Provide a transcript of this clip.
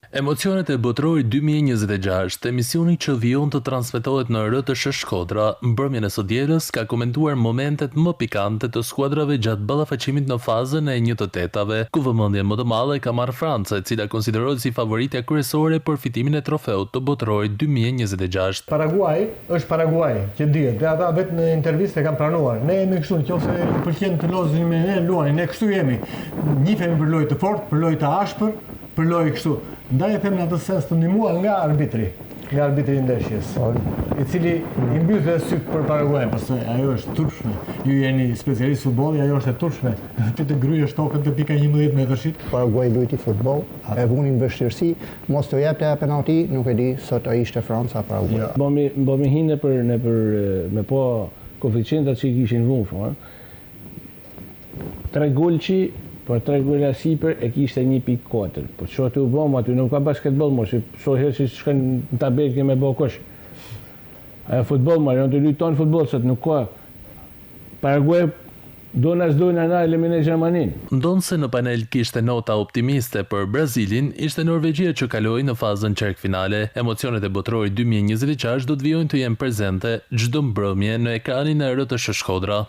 Emocionet e Botrorit 2026, emisioni që vijon të transmetohet në RTS Shkodra, mbrëmjen e së dielës ka komentuar momentet më pikante të skuadrave gjatë ballafaqimit në fazën e 1/8, ku vëmendjen më të madhe ka marrë Franca, e cila konsiderohet si favoritja kryesore për fitimin e trofeut të Botrorit 2026. Paraguay është Paraguay, që dihet, dhe ata vetë në intervistë e kanë pranuar. Ne jemi kështu, nëse i pëlqen të lozim me ne luajnë, ne kështu jemi. Njihemi për lojë të fortë, për lojë të ashpër, për lojë kështu. Ndaj e them në atë sens të ndihmuar nga arbitri i ndeshjes, i cili i mbyll dhe syt për Paraguay, pse ajo është turpshme. Ju jeni specialist futbolli, ajo është e turpshme. Ti të gryhesh tokën te pika 11 metrësh. Paraguay luajti futboll, e vunin vështirësi, mos të jepte penalti, nuk e di sot ai ishte Franca Paraguay. Bëmi hinë me po koeficientat që kishin vunë. 3 golçi për 3 gola sipër e kishte 1.4. Po ço të u bëm aty nuk ka basketboll, mos i shohë se shkon në tabelë që më bë kosh. Ajo futboll më janë të lujton futboll sot nuk ka. Paraguay do na eliminoj Gjermaninë. Ndonse në panel kishte nota optimiste për Brazilin, ishte Norvegjia që kaloi në fazën çerkfinale. Emocionet e Botrorit 2026 do të vijojnë të jenë prezente çdo mbrëmje në ekranin e RTS Shkodra.